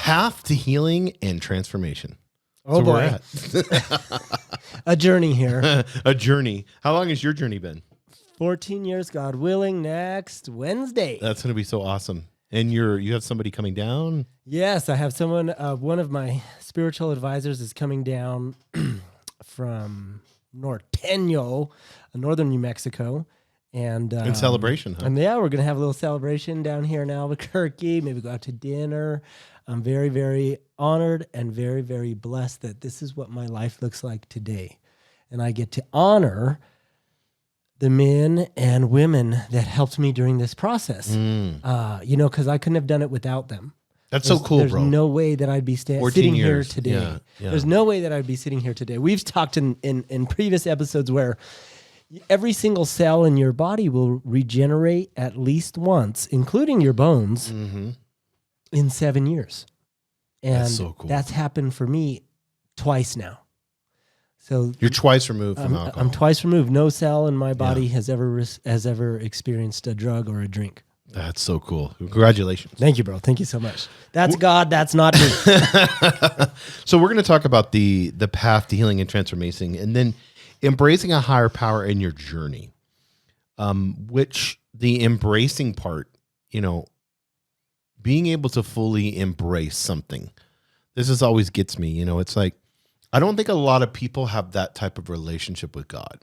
path to healing and transformation. Oh, so boy. We're at. A journey here. A journey. How long has your journey been? 14 years, God willing, next Wednesday. That's going to be so awesome. And you have somebody coming down? Yes, I have someone, one of my spiritual advisors is coming down from Norteño, northern New Mexico. And In celebration, huh? And yeah, we're going to have a little celebration down here in Albuquerque, maybe go out to dinner. I'm very, very honored and very, very blessed that this is what my life looks like today. And I get to honor the men and women that helped me during this process. Because I couldn't have done it without them. That's so cool, there's bro. no way that I'd be sitting here today. Yeah. There's no way that I'd be sitting here today. We've talked in previous episodes where every single cell in your body will regenerate at least once, including your bones, in 7 years. And that's so cool. That's happened for me twice now. So you're twice removed from alcohol. I'm twice removed. No cell in my body has ever experienced a drug or a drink. That's so cool. Congratulations. Thank you, bro. Thank you so much. That's God. That's not me. So we're going to talk about the path to healing and transformation, and then embracing a higher power in your journey, which the embracing part, being able to fully embrace something. This always gets me. It's like, I don't think a lot of people have that type of relationship with God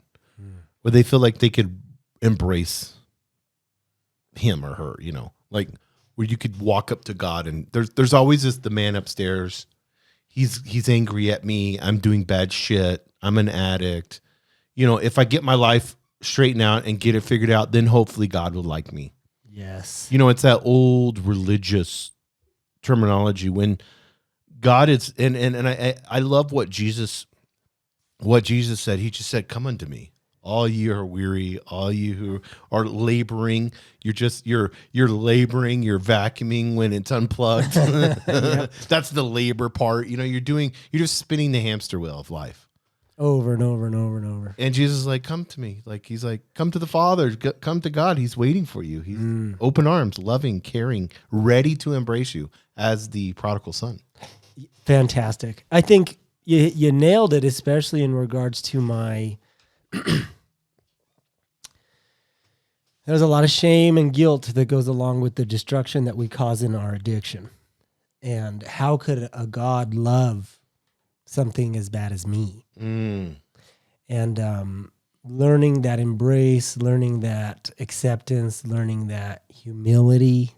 where they feel like they could embrace him or her, like where you could walk up to God and there's always the man upstairs. He's angry at me. I'm doing bad shit. I'm an addict. If I get my life straightened out and get it figured out, then hopefully God will like me. Yes. It's that old religious terminology when God is, and I love what Jesus said. He just said, "Come unto me, all you who are weary, all you who are laboring." You're laboring, you're vacuuming when it's unplugged. That's the labor part. You're just spinning the hamster wheel of life over and over and over and over. And Jesus is like, "Come to me." Like he's like, "Come to the Father, come to God." He's waiting for you. He's open arms, loving, caring, ready to embrace you as the prodigal son. Fantastic. I think you nailed it, especially in regards to my... There's a lot of shame and guilt that goes along with the destruction that we cause in our addiction. And how could a God love something as bad as me? And learning that embrace, learning that acceptance, learning that humility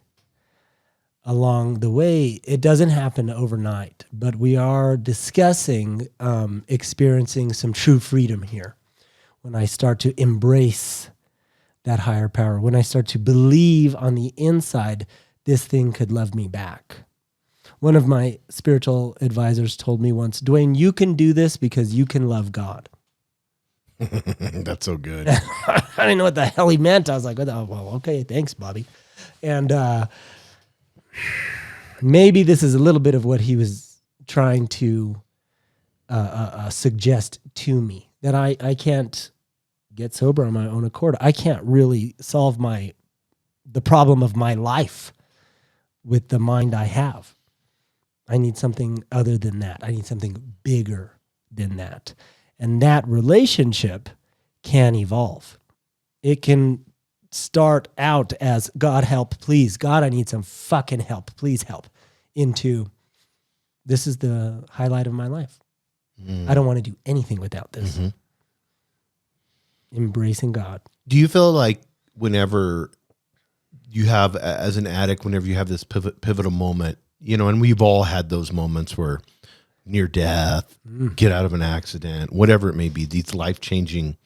along the way, it doesn't happen overnight, but we are discussing experiencing some true freedom here. When I start to embrace that higher power, when I start to believe on the inside, this thing could love me back. One of my spiritual advisors told me once, "Duane, you can do this because you can love God." That's so good. I didn't know what the hell he meant. I was like, "Oh, well, okay, thanks, Bobby." And maybe this is a little bit of what he was trying to suggest to me, that I can't get sober on my own accord. I can't really solve the problem of my life with the mind I have. I need something other than that. I need something bigger than that. And that relationship can evolve. It can start out as, "God help, please. God, I need some fucking help. Please help," into, "This is the highlight of my life. I don't want to do anything without this." Embracing God. Do you feel like whenever you have, as an addict, whenever you have this pivotal moment, and we've all had those moments where near death, get out of an accident, whatever it may be, these life-changing,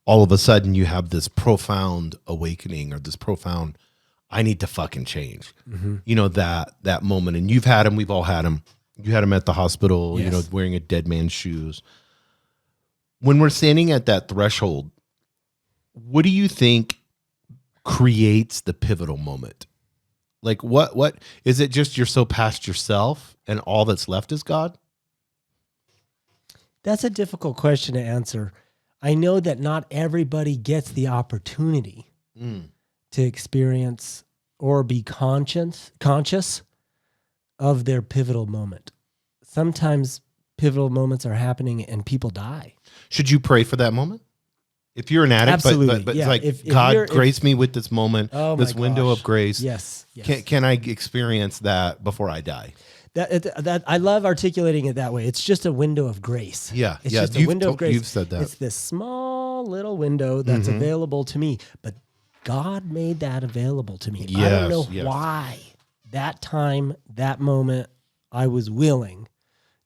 all of a sudden you have this profound awakening or this profound, I need to fucking change. That moment. And you've had them, we've all had them. You had them at the hospital, Yes. Wearing a dead man's shoes. When we're standing at that threshold, what do you think creates the pivotal moment? Like what is it? Just you're so past yourself and all that's left is God? That's a difficult question to answer. I know that not everybody gets the opportunity to experience or be conscious of their pivotal moment. Sometimes pivotal moments are happening and people die. Should you pray for that moment? If you're an addict, Absolutely. but Yeah. it's like, If God, grace me with this moment, Oh this my window gosh. of grace. Yes. Yes. Can I experience that before I die? That I love articulating it that way. It's just a window of grace. Yeah. It's yeah. just a window of grace. You've said that. It's this small little window that's available to me, but God made that available to me. I don't know why. That time, that moment, I was willing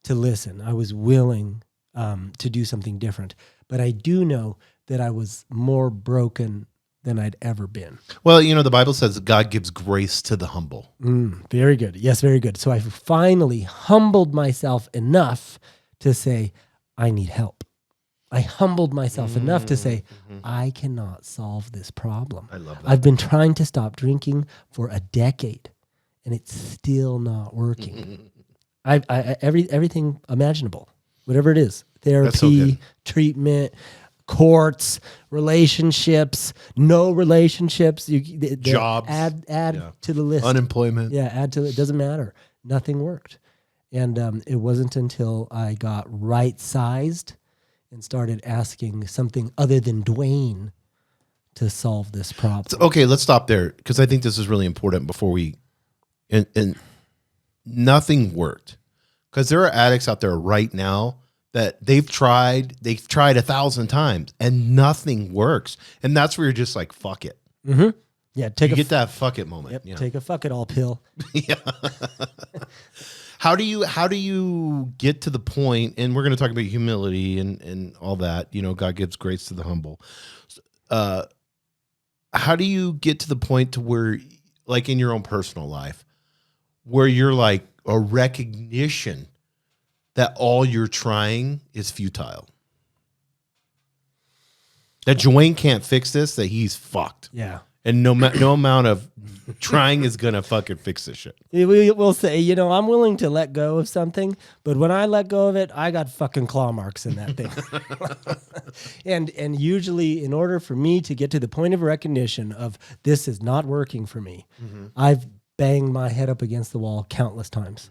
to listen. I was willing to do something different. But I do know that I was more broken than I'd ever been. Well, the Bible says that God gives grace to the humble. Very good. Yes, very good. So I finally humbled myself enough to say, I need help. I humbled myself enough to say, I cannot solve this problem. I love that. I've been trying to stop drinking for a decade, and it's still not working. Everything imaginable, whatever it is, therapy, treatment, courts, relationships, no relationships, jobs, add to the list, unemployment. Yeah, add to it. Doesn't matter. Nothing worked, and it wasn't until I got right sized and started asking something other than Duane to solve this problem. So, okay, let's stop there because I think this is really important before we. And nothing worked because there are addicts out there right now that they've tried 1,000 times and nothing works, and that's where you're just like, fuck it. Mm-hmm. Yeah, get that fuck it moment. Yep, yeah. Take a fuck it all pill. Yeah. How do you get to the point? And we're going to talk about humility and all that. God gives grace to the humble. How do you get to the point to where, like in your own personal life, where you're like a recognition that all you're trying is futile? That Duane can't fix this, that he's fucked. Yeah. And no amount of trying is going to fucking fix this shit. We'll say, I'm willing to let go of something, but when I let go of it, I got fucking claw marks in that thing. And usually in order for me to get to the point of recognition of this is not working for me, I've banged my head up against the wall countless times.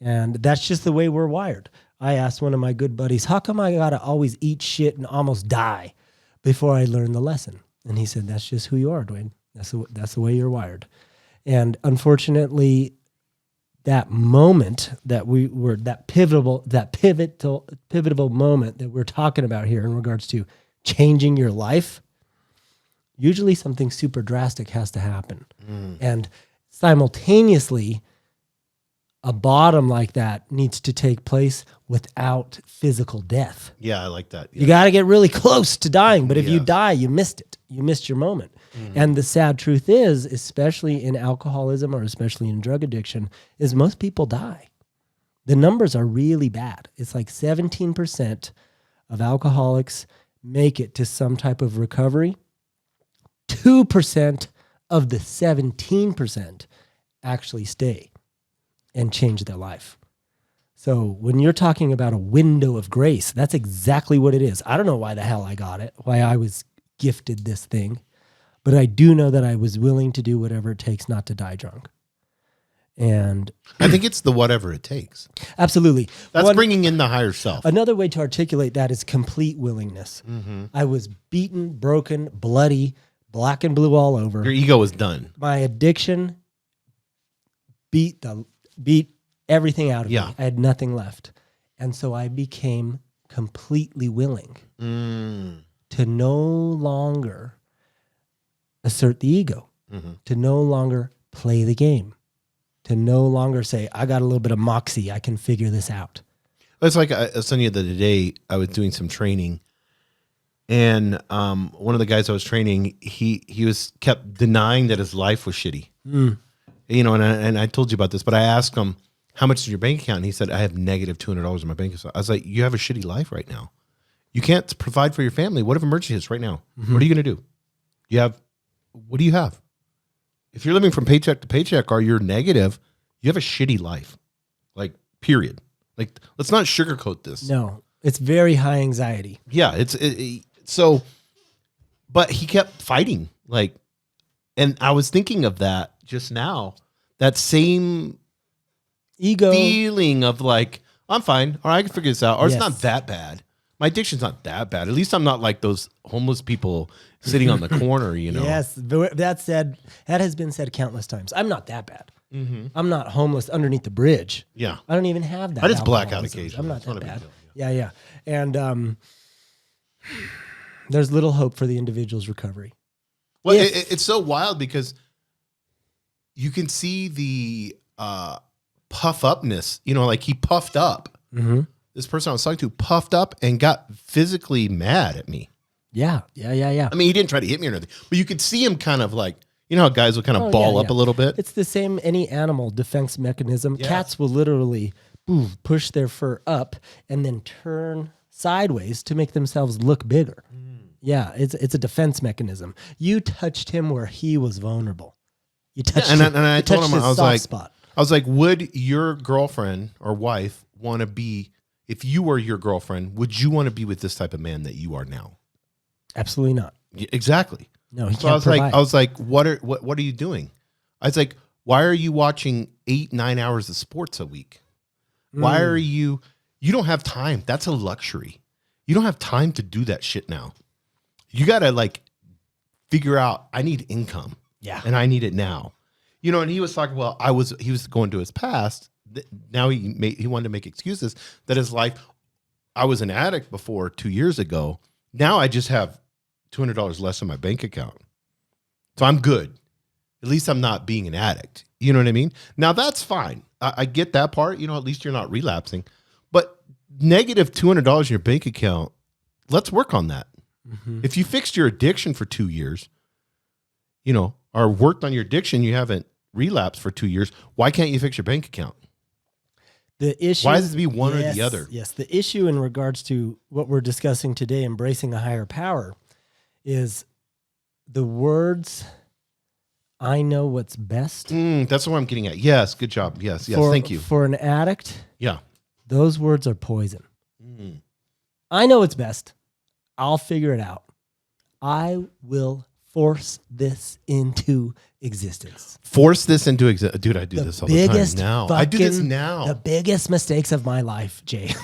And that's just the way we're wired. I asked one of my good buddies, how come I got to always eat shit and almost die before I learn the lesson? And he said, that's just who you are, Duane. That's the way you're wired. And unfortunately, that moment that that pivotal moment that we're talking about here in regards to changing your life, usually something super drastic has to happen. And simultaneously, a bottom like that needs to take place without physical death. Yeah, I like that. Yeah. You got to get really close to dying, but if you die, you missed it. You missed your moment. And the sad truth is, especially in alcoholism or especially in drug addiction, is most people die. The numbers are really bad. It's like 17% of alcoholics make it to some type of recovery. 2% of the 17% actually stay and change their life. So when you're talking about a window of grace, that's exactly what it is. I don't know why the hell I got it, why I was gifted this thing, but I do know that I was willing to do whatever it takes not to die drunk. And I think it's the whatever it takes. Absolutely. That's bringing in the higher self. Another way to articulate that is complete willingness. I was beaten, broken, bloody, black and blue all over. Your ego was done. My addiction beat everything out of me. I had nothing left. And so I became completely willing to no longer assert the ego, to no longer play the game, to no longer say, I got a little bit of moxie, I can figure this out. It's like I was telling you the other day, I was doing some training, and one of the guys I was training, he was kept denying that his life was shitty. And I told you about this, but I asked him, how much is your bank account? And he said, I have negative $200 in my bank account. I was like, you have a shitty life right now. You can't provide for your family. What if emergency hits right now? What are you going to do? What do you have? If you're living from paycheck to paycheck or you're negative, you have a shitty life. Like, period. Like, let's not sugarcoat this. No, it's very high anxiety. Yeah, so, but he kept fighting. Like, and I was thinking of that just now. That same Ego. feeling of like, I'm fine, or I can figure this out, or Yes. it's not that bad. My addiction's not that bad. At least I'm not like those homeless people sitting on the corner, you know? Yes, that has been said countless times. I'm not that bad. I'm not homeless underneath the bridge. Yeah. I don't even have that. I just black out alcoholism. occasionally. I'm not It's not that a big bad. deal, Yeah, and there's little hope for the individual's recovery. Well, If- it's so wild because you can see the puff upness, you know, like he puffed up. Mm-hmm. This person I was talking to puffed up and got physically mad at me. Yeah. I mean, he didn't try to hit me or anything, but you could see him kind of like, you know how guys will kind of ball up a little bit? It's the same any animal defense mechanism. Yes. Cats will literally push their fur up and then turn sideways to make themselves look bigger. Yeah, it's a defense mechanism. You touched him where he was vulnerable. You touched and him, I you told touched him, his I was soft like, spot. would your girlfriend or wife want to be, if you were your girlfriend, would you want to be with this type of man that you are now? Absolutely not. Yeah, exactly. No, he So I can't was provide. like, what are you doing? I was like, why are you watching 8-9 hours of sports a week? Why are you don't have time. That's a luxury. You don't have time to do that shit now. You got to like figure out, I need income. Yeah. And I need it now. You know, and he was talking, well, he was going to his past. Now he wanted to make excuses that his life, I was an addict before 2 years ago. Now I just have $200 less in my bank account. So I'm good. At least I'm not being an addict. You know what I mean? Now that's fine. I get that part. You know, at least you're not relapsing. But negative $200 in your bank account, let's work on that. Mm-hmm. If you fixed your addiction for 2 years, you know, or worked on your addiction, you haven't relapsed for 2 years, why can't you fix your bank account? The issue. Why does it be one or the other? Yes, the issue in regards to what we're discussing today, embracing a higher power, is the words, I know what's best. That's what I'm getting at. Yes, good job. Yes, thank you. For an addict, Yeah. those words are poison. I know what's best. I'll figure it out. I will force this into existence. Force this into existence. Dude, I do this all the time now. I do this fucking- now. The biggest mistakes of my life, Jay.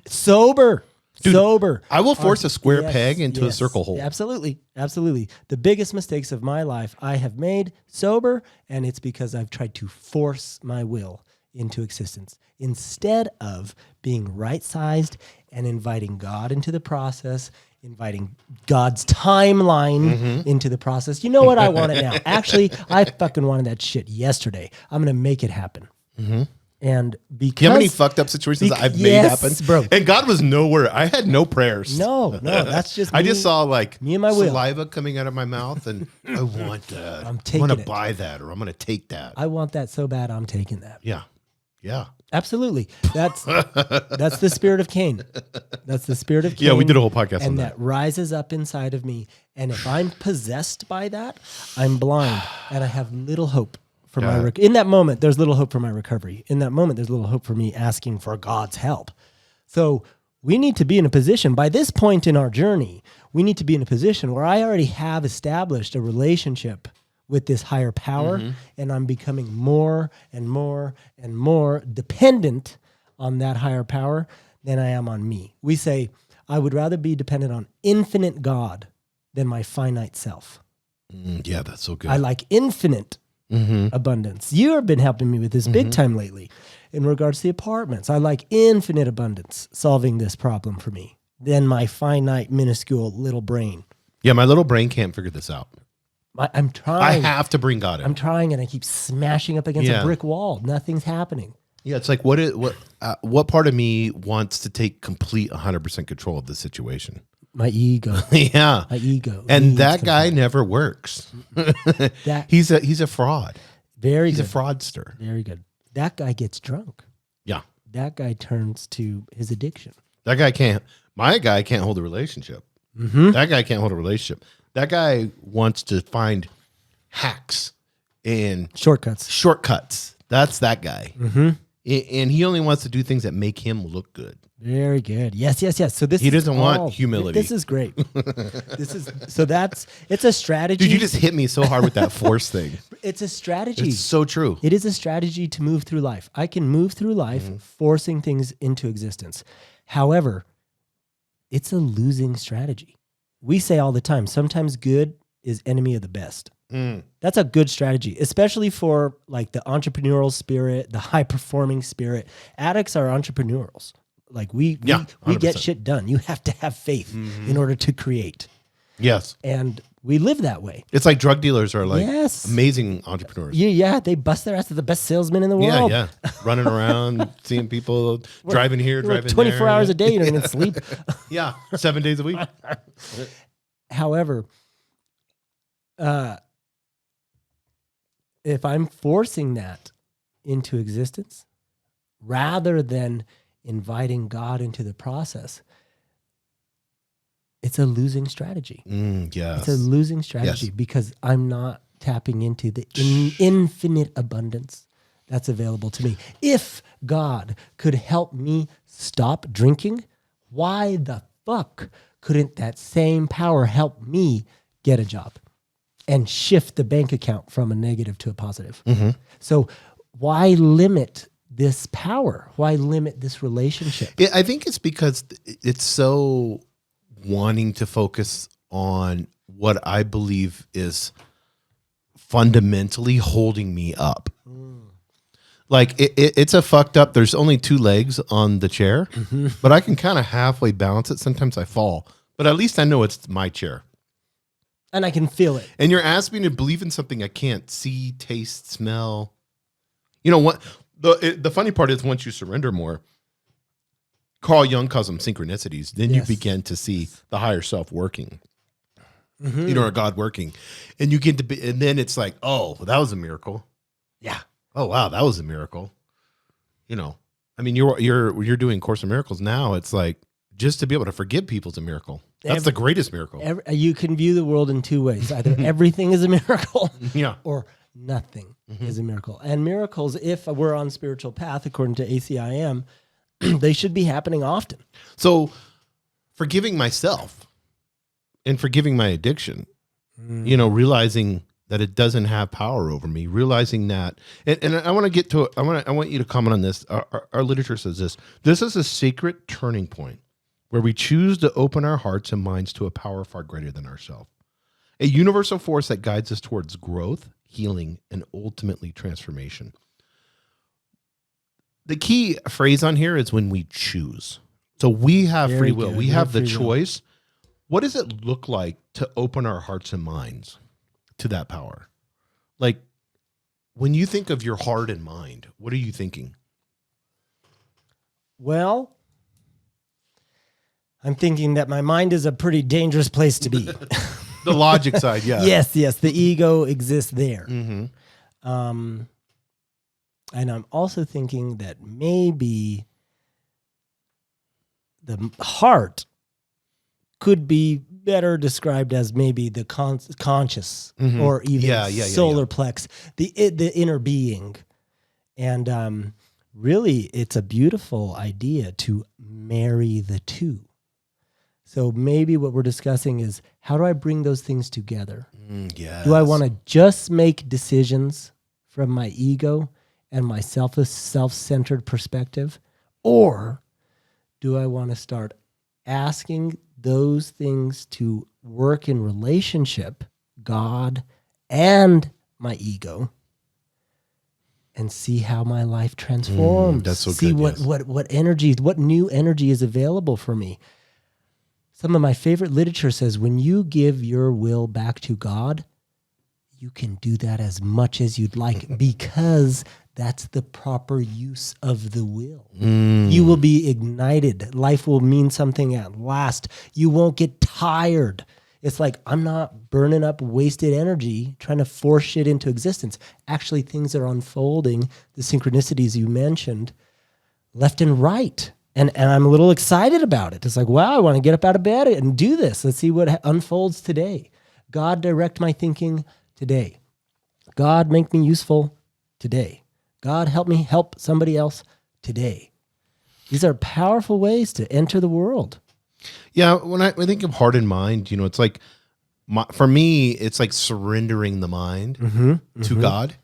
Sober. Dude, Sober. I will force a square Yes, peg into a yes. circle hole. Absolutely. Absolutely. The biggest mistakes of my life I have made sober, and it's because I've tried to force my will into existence instead of being right-sized and inviting God into the process, inviting God's timeline into the process. You know what? I want it now. Actually, I fucking wanted that shit yesterday. I'm going to make it happen. And because... Do you know how many fucked up situations I've made happen? Bro. And God was nowhere. I had no prayers. No, that's just I me. just saw like me and my will. saliva coming out of my mouth, and I want that. I'm I'm taking going to it. buy that, or I'm going to take that. I want that so bad, I'm taking that. Yeah. Absolutely. That's the spirit of Cain. That's the spirit of Cain. Yeah, we did a whole podcast on and that. that rises up inside of me. And if I'm possessed by that, I'm blind and I have little hope for my in that moment. There's little hope for my recovery. In that moment, there's little hope for me asking for God's help. So we need to be in a position by this point in our journey. We need to be in a position where I already have established a relationship with this higher power, and I'm becoming more and more and more dependent on that higher power than I am on me. We say, I would rather be dependent on infinite God than my finite self. Yeah, that's so good. I like infinite abundance. You have been helping me with this big time lately in regards to the apartments. I like infinite abundance solving this problem for me than my finite, minuscule little brain. Yeah, my little brain can't figure this out. I'm trying. I have to bring God in. I'm trying, and I keep smashing up against a brick wall. Nothing's happening. Yeah, it's like what part of me wants to take complete 100% control of the situation? My ego. Yeah, My ego. and needs that guy control. never works. That He's a fraud. very He's good. a fraudster. Very good. That guy gets drunk. Yeah, That guy turns to his addiction. that guy can't. My guy can't hold a relationship. That guy can't hold a relationship. That guy wants to find hacks and Shortcuts. shortcuts. That's that guy. And he only wants to do things that make him look good. Very good. Yes. So He doesn't want humility. This is great. It's a strategy. Dude, you just hit me so hard with that force thing. It's a strategy. It's so true. It is a strategy to move through life. I can move through life forcing things into existence. However, it's a losing strategy. We say all the time, sometimes good is enemy of the best. That's a good strategy, especially for like the entrepreneurial spirit, the high performing spirit. Addicts are entrepreneurs. Like we get shit done. You have to have faith in order to create. Yes. And we live that way. It's like drug dealers are like amazing entrepreneurs. Yeah. They bust their ass to the best salesmen in the world. Yeah. Running around, seeing people driving here, driving 24 there. hours a day, you don't even sleep. Yeah. 7 days a week. However, if I'm forcing that into existence rather than inviting God into the process, it's a losing strategy. Yes. It's a losing strategy because I'm not tapping into the infinite abundance that's available to me. If God could help me stop drinking, why the fuck couldn't that same power help me get a job and shift the bank account from a negative to a positive? So why limit this power? Why limit this relationship? I think it's because it's so wanting to focus on what I believe is fundamentally holding me up. Like it's a fucked up, there's only 2 legs on the chair, but I can kind of halfway balance it. Sometimes I fall, but at least I know it's my chair. And I can feel it. And you're asking me to believe in something I can't see, taste, smell. You know what? The funny part is once you surrender more, Carl Jung calls them synchronicities. Then you begin to see the higher self working, you know, or God working, and you get to be, and then it's like, oh, that was a miracle. Yeah. Oh wow, that was a miracle. You know, I mean, you're doing Course in Miracles now. It's like just to be able to forgive people is a miracle. That's the greatest miracle. You can view the world in 2 ways: either everything is a miracle, or nothing is a miracle. And miracles, if we're on spiritual path, according to ACIM, they should be happening often. So forgiving myself and forgiving my addiction, you know, realizing that it doesn't have power over me, realizing that, and I want to get to it. I want you to comment on this. Our literature says this is a sacred turning point where we choose to open our hearts and minds to a power far greater than ourselves, a universal force that guides us towards growth, healing, and ultimately transformation. The key phrase on here is when we choose. So we have free will. We have the choice. What does it look like to open our hearts and minds to that power? Like when you think of your heart and mind, what are you thinking? Well, I'm thinking that my mind is a pretty dangerous place to be. The logic side, yeah. Yes. The ego exists there. And I'm also thinking that maybe the heart could be better described as maybe the conscious or even solar plex, the inner being. And really, it's a beautiful idea to marry the two. So maybe what we're discussing is, how do I bring those things together? Do I want to just make decisions from my ego and my self-centered perspective? Or do I want to start asking those things to work in relationship, God and my ego, and see how my life transforms? That's so see good, what energy, what new energy is available for me. Some of my favorite literature says when you give your will back to God, you can do that as much as you'd like because that's the proper use of the will. You will be ignited. Life will mean something at last. You won't get tired. It's like, I'm not burning up wasted energy trying to force shit into existence. Actually, things are unfolding, the synchronicities you mentioned, left and right. And I'm a little excited about it. It's like, wow, I want to get up out of bed and do this. Let's see what unfolds today. God, direct my thinking today. God, make me useful today. God, help me help somebody else today. These are powerful ways to enter the world. Yeah, when I think of heart and mind, it's like, for me, it's like surrendering the mind to God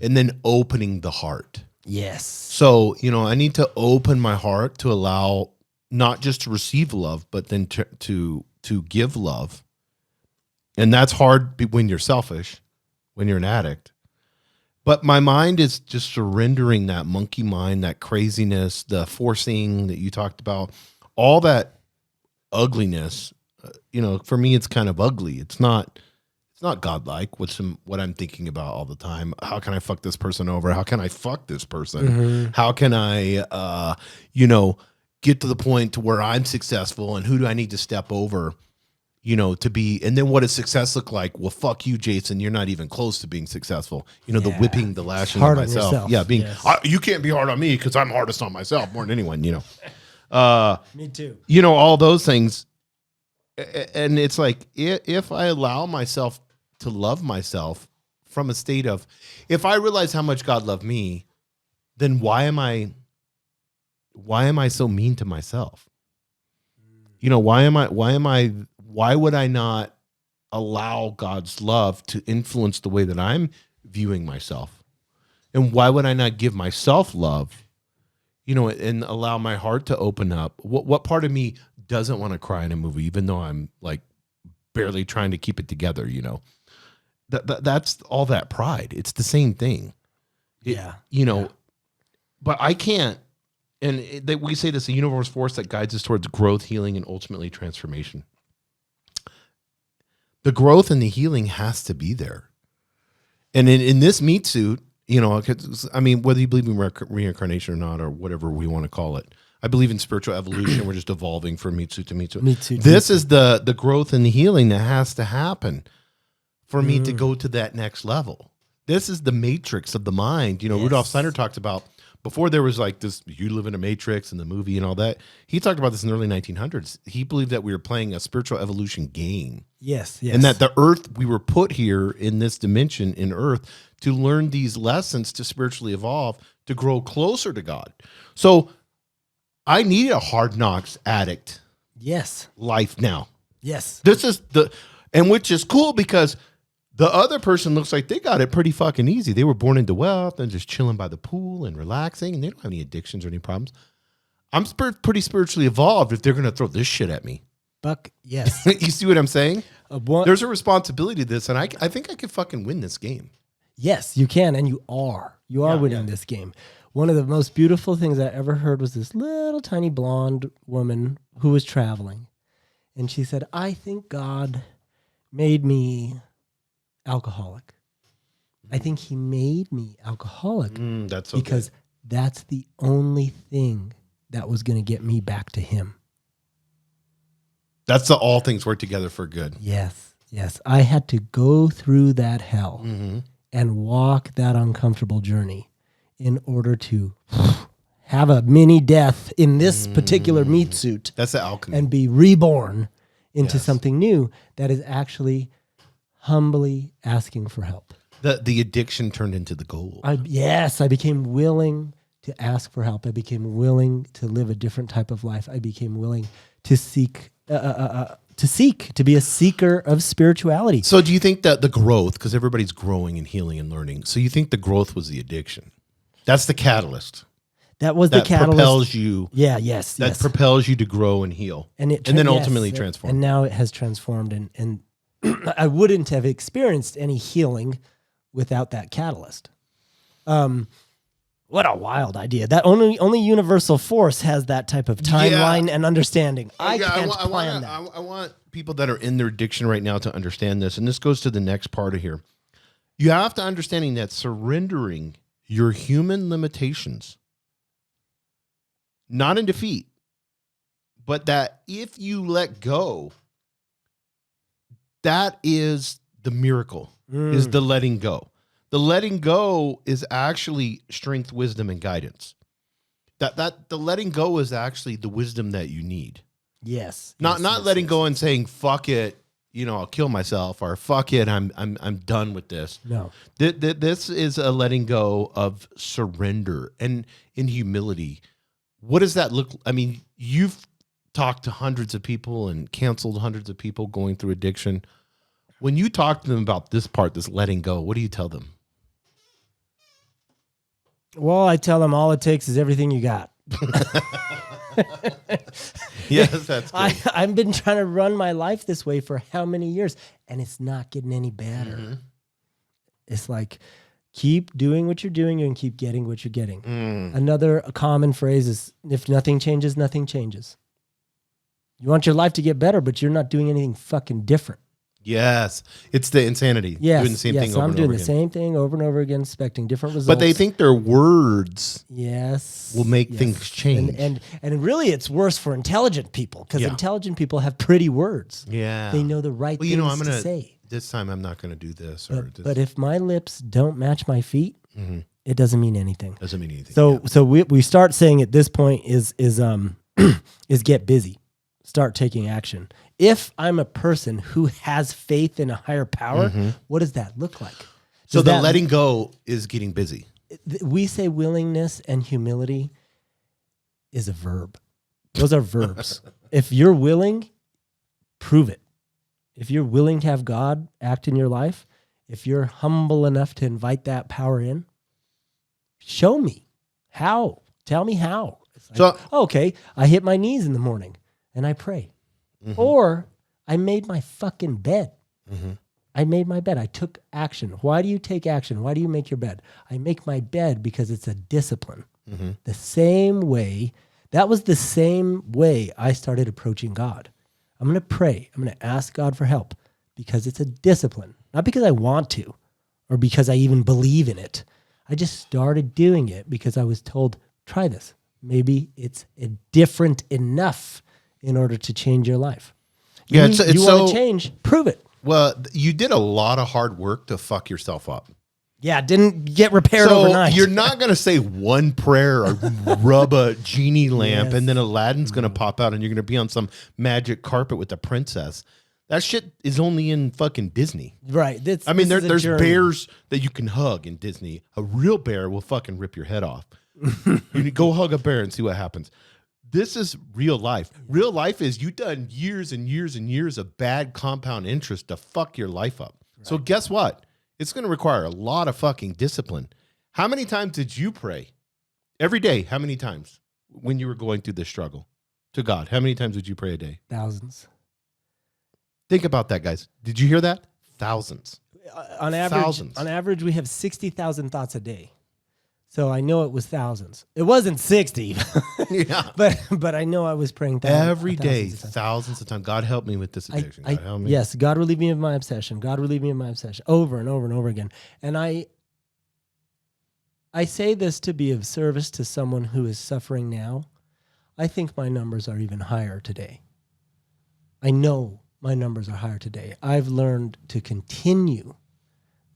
and then opening the heart. Yes. So, I need to open my heart to allow not just to receive love, but then to give love. And that's hard when you're selfish, when you're an addict. But my mind is just surrendering that monkey mind, that craziness, the forcing that you talked about, all that ugliness. For me, it's kind of ugly. It's not godlike. What I'm thinking about all the time. How can I fuck this person over? How can I fuck this person? How can I, get to the point to where I'm successful, and who do I need to step over, to be, and then what does success look like? Well, fuck you, Jason. You're not even close to being successful. The whipping, the lashing of myself. Yeah. You can't be hard on me because I'm hardest on myself more than anyone, Me too. all those things. And it's like, if I allow myself to love myself from a state of, if I realize how much God loved me, then why am I so mean to myself? Why would I not allow God's love to influence the way that I'm viewing myself? And why would I not give myself love, and allow my heart to open up? What part of me doesn't want to cry in a movie, even though I'm like barely trying to keep it together, that's all that pride. It's the same thing. But I can't. And we say this, a universal force that guides us towards growth, healing, and ultimately transformation. The growth and the healing has to be there. And in this meat suit, whether you believe in reincarnation or not, or whatever we want to call it, I believe in spiritual evolution. We're just evolving from meat suit to meat suit. This is the growth and the healing that has to happen for me to go to that next level. This is the matrix of the mind. Rudolf Steiner talked about, before there was like this, you live in a matrix and the movie and all that. He talked about this in the early 1900s. He believed that we were playing a spiritual evolution game. Yes. And that the earth, we were put here in this dimension in earth to learn these lessons, to spiritually evolve, to grow closer to God. So I need a hard knocks addict life now. Yes. This is which is cool because the other person looks like they got it pretty fucking easy. They were born into wealth and just chilling by the pool and relaxing, and they don't have any addictions or any problems. I'm pretty spiritually evolved if they're going to throw this shit at me. Buck, yes. You see what I'm saying? There's a responsibility to this, and I think I can fucking win this game. Yes, you can, and you are. You are winning this game. One of the most beautiful things I ever heard was this little tiny blonde woman who was traveling, and she said, I think God made me alcoholic. I think he made me alcoholic that's okay. because that's the only thing that was going to get me back to him. That's the all things work together for good. Yes. I had to go through that hell and walk that uncomfortable journey in order to have a mini death in this particular meat suit. That's the alchemy. And be reborn into something new that is actually humbly asking for help. The addiction turned into the goal. I became willing to ask for help. I became willing to live a different type of life. I became willing to seek, to be a seeker of spirituality. So do you think that the growth, because everybody's growing and healing and learning, so you think the growth was the addiction? That's the catalyst. That was the catalyst. Propels you. Yeah, yes. That propels you to grow and heal. And then ultimately transform. And now it has transformed, and I wouldn't have experienced any healing without that catalyst. What a wild idea. That only universal force has that type of timeline and understanding. I can't plan that. I want people that are in their addiction right now to understand this. And this goes to the next part of here. You have to understanding that surrendering your human limitations, not in defeat, but that if you let go, that is the miracle, is the letting go. The letting go is actually strength, wisdom, and guidance. That the letting go is actually the wisdom that you need. Yes. Not letting go and saying, fuck it, I'll kill myself, or fuck it, I'm done with this. No. This is a letting go of surrender and in humility. What does that look? I mean, you've talked to hundreds of people and counseled hundreds of people going through addiction. When you talk to them about this part, this letting go, what do you tell them? Well, I tell them all it takes is everything you got. Yes, that's good. I've been trying to run my life this way for how many years, and it's not getting any better. Mm-hmm. It's like, keep doing what you're doing and keep getting what you're getting. Another common phrase is, if nothing changes, nothing changes. You want your life to get better, but you're not doing anything fucking different. Yes. It's the insanity. Yes. Doing the same thing over I'm and doing over the again. same thing over and over again, expecting different results. But they think their words will make Yes. things change. And really, it's worse for intelligent people, because intelligent people have pretty words. Yeah. They know the right things to say. This time I'm not going to do this. But if my lips don't match my feet, it doesn't mean anything. Doesn't mean anything. So we start saying at this point is is get busy. Start taking action. If I'm a person who has faith in a higher power, what does that look like? So the letting go is getting busy. We say willingness and humility is a verb. Those are verbs. If you're willing, prove it. If you're willing to have God act in your life, if you're humble enough to invite that power in, show me how. Tell me how. It's like, okay, I hit my knees in the morning and I pray. Or I made my fucking bed. I made my bed. I took action. Why do you take action? Why do you make your bed? I make my bed because it's a discipline. The same way, that was the same way I started approaching God. I'm going to pray. I'm going to ask God for help because it's a discipline. Not because I want to or because I even believe in it. I just started doing it because I was told, try this. Maybe it's different enough in order to change your life. You want to change, prove it. Well, you did a lot of hard work to fuck yourself up. Yeah, didn't get repaired overnight. You're not going to say one prayer or rub a genie lamp and then Aladdin's going to pop out and you're going to be on some magic carpet with a princess. That shit is only in fucking Disney. Right. There's bears that you can hug in Disney. A real bear will fucking rip your head off. You go hug a bear and see what happens. This is real life. Real life is you've done years and years and years of bad compound interest to fuck your life up. Right. So guess what? It's going to require a lot of fucking discipline. How many times did you pray? Every day, how many times when you were going through this struggle to God? How many times did you pray a day? Thousands. Think about that, guys. Did you hear that? Thousands. On average, we have 60,000 thoughts a day. So I know it was thousands. It wasn't 60. Yeah. But I know I was praying thousands. Every day, thousands of times. God help me with this addiction. God help me. Yes, God relieve me of my obsession. God relieve me of my obsession. Over and over and over again. And I say this to be of service to someone who is suffering now. I think my numbers are even higher today. I know my numbers are higher today. I've learned to continue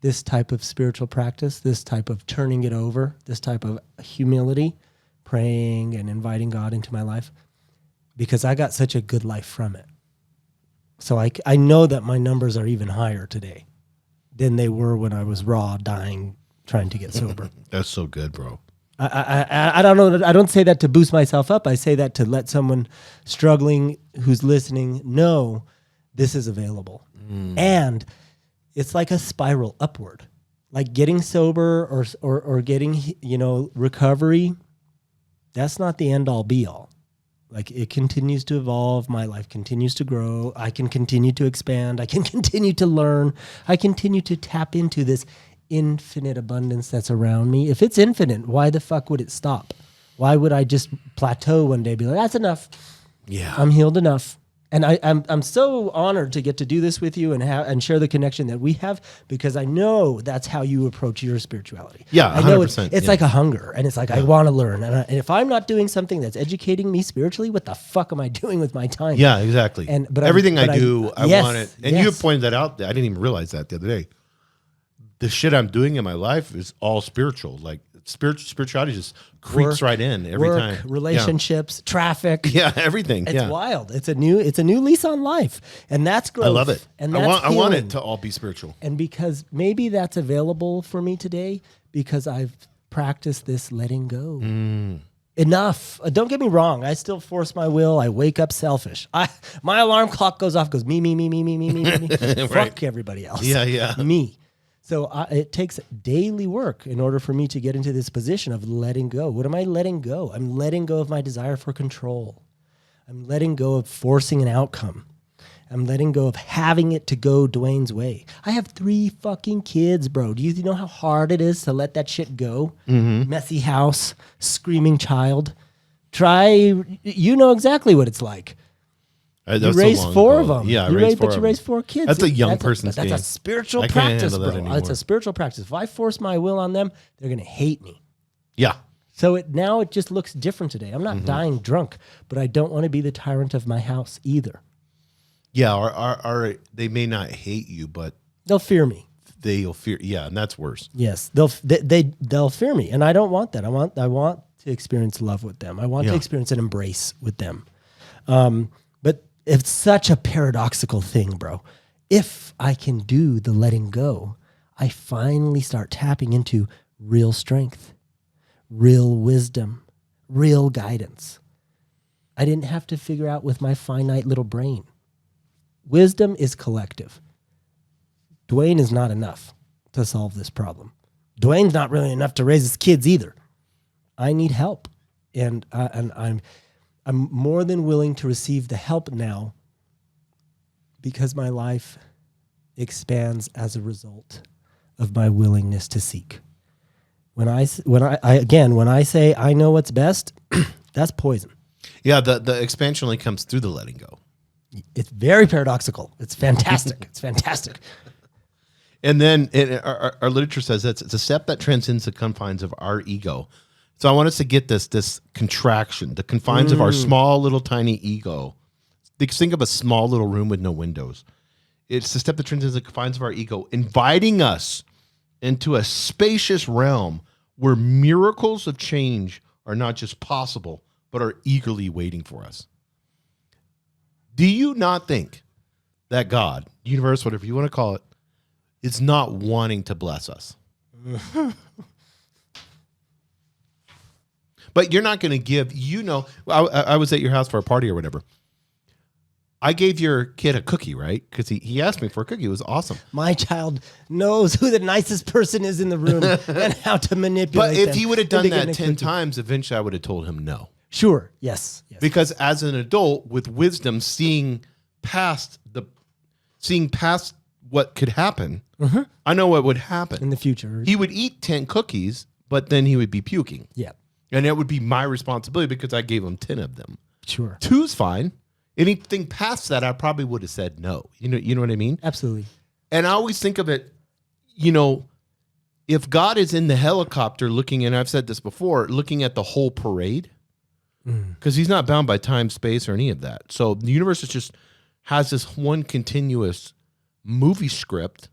this type of spiritual practice, this type of turning it over, this type of humility, praying and inviting God into my life, because I got such a good life from it. So I know that my numbers are even higher today than they were when I was raw, dying, trying to get sober. That's so good, bro. I don't know. I don't say that to boost myself up. I say that to let someone struggling who's listening know this is available. And it's like a spiral upward, like getting sober or getting, recovery. That's not the end all be all. Like it continues to evolve. My life continues to grow. I can continue to expand. I can continue to learn. I continue to tap into this infinite abundance that's around me. If it's infinite, why the fuck would it stop? Why would I just plateau one day, be like, that's enough. Yeah. I'm healed enough. And I'm so honored to get to do this with you and share the connection that we have, because I know that's how you approach your spirituality. Yeah, 100%. I know it's like a hunger, and it's like I want to learn. And if I'm not doing something that's educating me spiritually, what the fuck am I doing with my time? Yeah, exactly. But everything I do, I want it. And yes. you pointed that out. I didn't even realize that the other day. The shit I'm doing in my life is all spiritual. Like spirituality just creeps right in every work, time. relationships, traffic. Yeah, everything. It's wild. It's a new lease on life, and that's growth. I love it. And I that's want healing. it to all be spiritual. And because maybe that's available for me today because I've practiced this letting go. Enough. Don't get me wrong. I still force my will. I wake up selfish. My alarm clock goes off, goes me. Right. Fuck everybody else. Yeah. Me. So it takes daily work in order for me to get into this position of letting go. What am I letting go? I'm letting go of my desire for control. I'm letting go of forcing an outcome. I'm letting go of having it to go Duane's way. I have 3 fucking kids, bro. Do you know how hard it is to let that shit go? Messy house, screaming child. You know exactly what it's like. You raised 4 of them. Yeah, you raised 4 kids. That's a young person's game. That's a spiritual I can't practice, handle that bro. anymore. It's a spiritual practice. If I force my will on them, they're going to hate me. Yeah. So now it just looks different today. I'm not dying drunk, but I don't want to be the tyrant of my house either. Yeah, they may not hate you, but They'll fear me. they'll fear. Yeah, and that's worse. Yes, they'll fear me, and I don't want that. I want to experience love with them. I want to experience an embrace with them. But it's such a paradoxical thing, bro. If I can do the letting go, I finally start tapping into real strength, real wisdom, real guidance. I didn't have to figure out with my finite little brain. Wisdom is collective. Duane is not enough to solve this problem. Duane's not really enough to raise his kids either. I need help, and I'm more than willing to receive the help now because my life expands as a result of my willingness to seek. When I say I know what's best, that's poison. Yeah, the expansion only comes through the letting go. It's very paradoxical. It's fantastic. It's fantastic. And then our literature says it's a step that transcends the confines of our ego. So I want us to get this contraction, the confines of our small little tiny ego. Think of a small little room with no windows. It's the step that transcends the confines of our ego, inviting us into a spacious realm where miracles of change are not just possible, but are eagerly waiting for us. Do you not think that God, universe, whatever you want to call it, is not wanting to bless us? But you're not going to give, I was at your house for a party or whatever. I gave your kid a cookie, right? Because he asked me for a cookie. It was awesome. My child knows who the nicest person is in the room and how to manipulate But if them he would have done into that getting a 10 cookie. times, eventually I would have told him no. Sure. Yes. Because as an adult with wisdom, seeing past what could happen, I know what would happen. In the future. He would eat 10 cookies, but then he would be puking. Yeah. And it would be my responsibility because I gave him 10 of them. Sure. 2's fine. Anything past that, I probably would have said no. You know what I mean? Absolutely. And I always think of it, if God is in the helicopter looking, and I've said this before, looking at the whole parade, because he's not bound by time, space, or any of that. So the universe just has this one continuous movie script.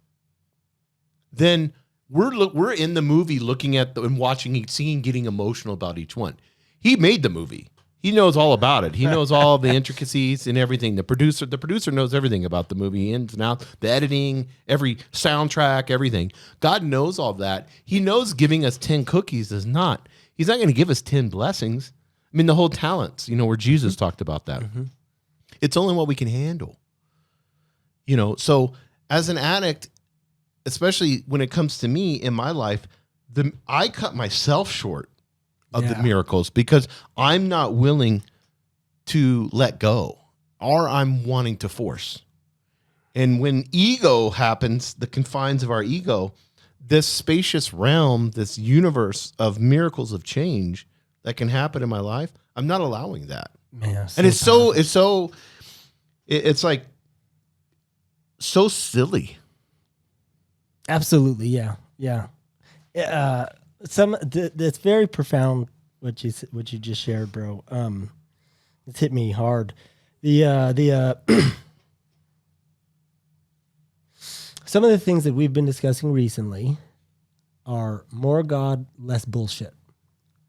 Then we're in the movie looking at and watching, seeing, getting emotional about each one. He made the movie. He knows all about it. He knows all the intricacies and everything. The producer knows everything about the movie, ins and outs, the editing, every soundtrack, everything. God knows all that. He knows giving us 10 cookies is not. He's not going to give us 10 blessings. I mean, the whole talents, where Jesus talked about that. It's only what we can handle. So as an addict, especially when it comes to me in my life, I cut myself short of the miracles because I'm not willing to let go, or I'm wanting to force. And when ego happens, the confines of our ego, this spacious realm, this universe of miracles of change that can happen in my life, I'm not allowing that. Man, and it's like so silly. Absolutely. Yeah. It's very profound what you just shared, bro. It's hit me hard. Some of the things that we've been discussing recently are more God, less bullshit.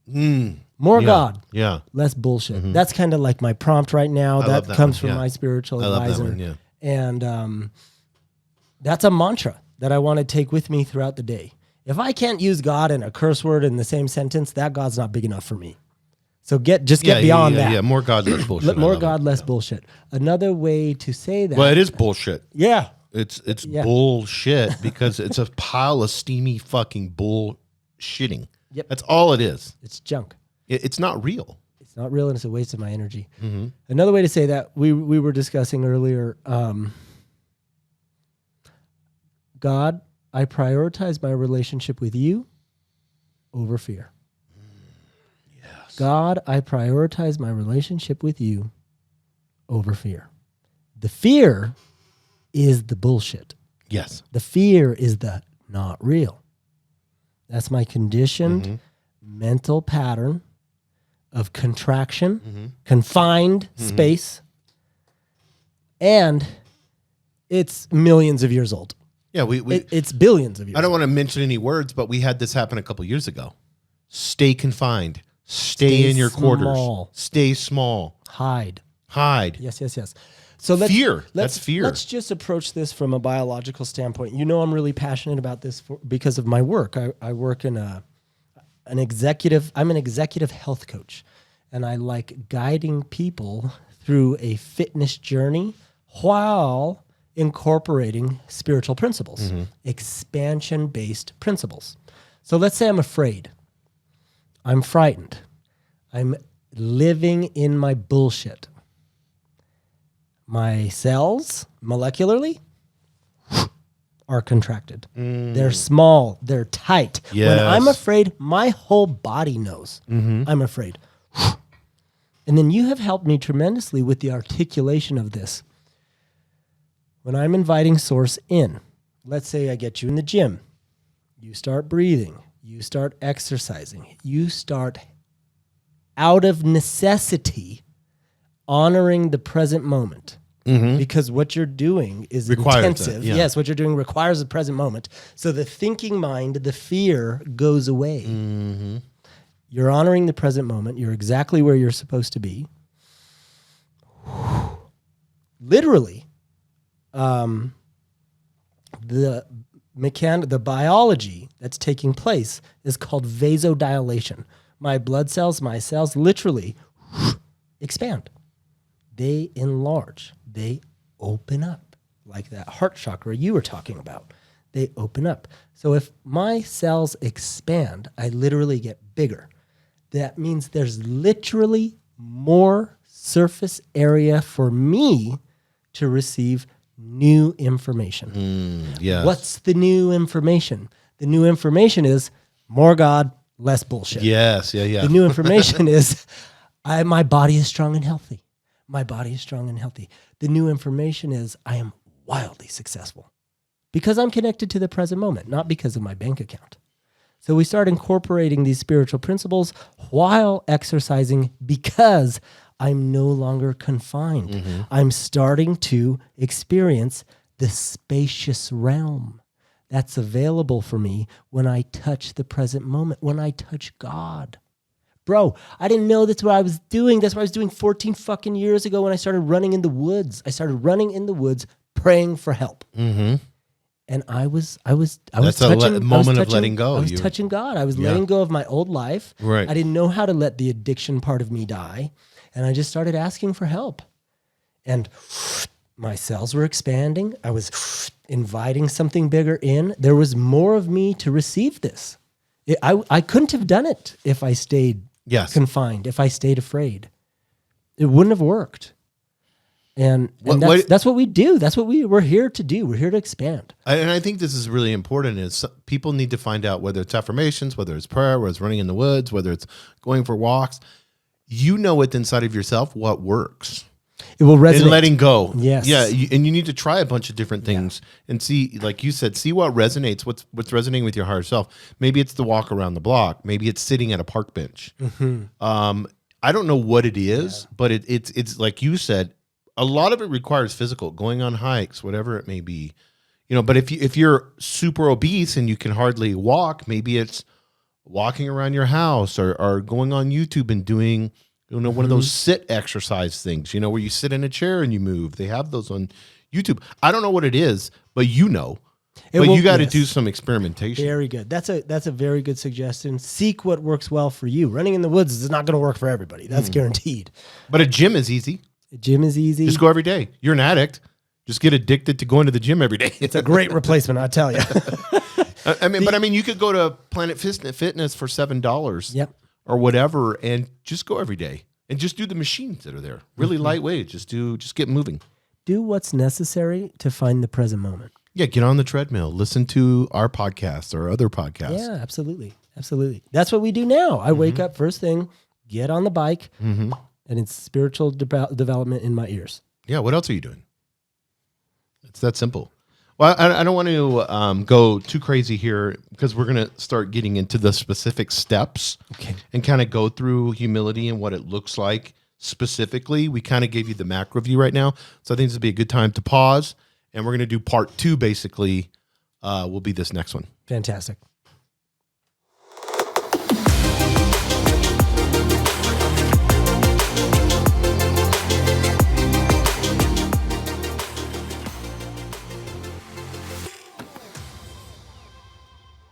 Mm. More Yeah. God, Yeah. less bullshit. That's kind of like my prompt right now. I love That that comes one, from yeah. my spiritual I love that advisor. one, yeah. And that's a mantra that I want to take with me throughout the day. If I can't use God and a curse word in the same sentence, that God's not big enough for me. So get beyond that. Yeah, more God, less bullshit. More I love God, it. less Yeah. bullshit. Another way to say that. Well, it is bullshit. Yeah. It's Yeah. bullshit because it's a pile of steamy fucking bullshitting. Yep. That's all it is. It's junk. It's not real. It's not real and it's a waste of my energy. Mm-hmm. Another way to say that, we were discussing earlier, God, I prioritize my relationship with you over fear. Yes. God, I prioritize my relationship with you over fear. The fear is the bullshit. Yes. The fear is the not real. That's my conditioned mental pattern of contraction, confined space, and it's millions of years old. Yeah, It's billions of years I don't old. want to mention any words, but we had this happen a couple years ago. Stay confined. Stay in your quarters. Small. Stay small. Hide. Yes. So Fear. That's fear. Let's just approach this from a biological standpoint. You know, I'm really passionate about this because of my work. I work in I'm an executive health coach, and I like guiding people through a fitness journey while incorporating spiritual principles, expansion-based principles. So let's say I'm afraid. I'm frightened. I'm living in my bullshit. My cells, molecularly, are contracted. They're small. They're tight. Yes. When I'm afraid, my whole body knows I'm afraid. And then you have helped me tremendously with the articulation of this. When I'm inviting source in, let's say I get you in the gym. You start breathing. You start exercising. You start, out of necessity, honoring the present moment. Because what you're doing is Requires intensive. that, yeah. Yes, what you're doing requires the present moment. So the thinking mind, the fear goes away. You're honoring the present moment. You're exactly where you're supposed to be. Literally, the biology that's taking place is called vasodilation. My blood cells, my cells literally expand. They enlarge. They open up, like that heart chakra you were talking about. They open up. So if my cells expand, I literally get bigger. That means there's literally more surface area for me to receive new information. Yes. What's the new information? The new information is more God, less bullshit. Yes. Yeah. The new information is my body is strong and healthy. My body is strong and healthy. The new information is I am wildly successful because I'm connected to the present moment, not because of my bank account. So we start incorporating these spiritual principles while exercising because I'm no longer confined. I'm starting to experience the spacious realm that's available for me when I touch the present moment, when I touch God. Bro, I didn't know that's what I was doing. That's what I was doing 14 fucking years ago when I started running in the woods. I started running in the woods praying for help. And I was touching moment of letting go. I was touching God. I was letting go of my old life. Right. I didn't know how to let the addiction part of me die. And I just started asking for help. And my cells were expanding. I was inviting something bigger in. There was more of me to receive this. I couldn't have done it if I stayed confined, if I stayed afraid. It wouldn't have worked. And that's what we do. That's what we're here to do. We're here to expand. And I think this is really important is people need to find out whether it's affirmations, whether it's prayer, whether it's running in the woods, whether it's going for walks. You know it inside of yourself what works. It will resonate. And letting go. Yes. Yeah. And you need to try a bunch of different things and see, like you said, see what resonates, what's resonating with your higher self. Maybe it's the walk around the block. Maybe it's sitting at a park bench. I don't know what it is, but it's like you said, a lot of it requires physical, going on hikes, whatever it may be. But if you're super obese and you can hardly walk, maybe it's walking around your house or going on YouTube and doing, one of those sit exercise things, where you sit in a chair and you move. They have those on YouTube. I don't know what it is, but but you got to do some experimentation. Very good. That's a very good suggestion. Seek what works well for you. Running in the woods is not going to work for everybody. That's guaranteed. But a gym is easy. A gym is easy. Just go every day. You're an addict. Just get addicted to going to the gym every day. It's a great replacement, I tell you. You could go to Planet Fitness for $7 Yep. or whatever and just go every day and just do the machines that are there. Really lightweight. Just get moving. Do what's necessary to find the present moment. Yeah, get on the treadmill. Listen to our podcast or other podcasts. Yeah, absolutely. Absolutely. That's what we do now. I wake up first thing, get on the bike, and it's spiritual development in my ears. Yeah, what else are you doing? It's that simple. Well, I don't want to go too crazy here because we're going to start getting into the specific steps and kind of go through humility and what it looks like specifically. We kind of gave you the macro view right now. So I think this would be a good time to pause. And we're going to do part 2, basically, will be this next one. Fantastic.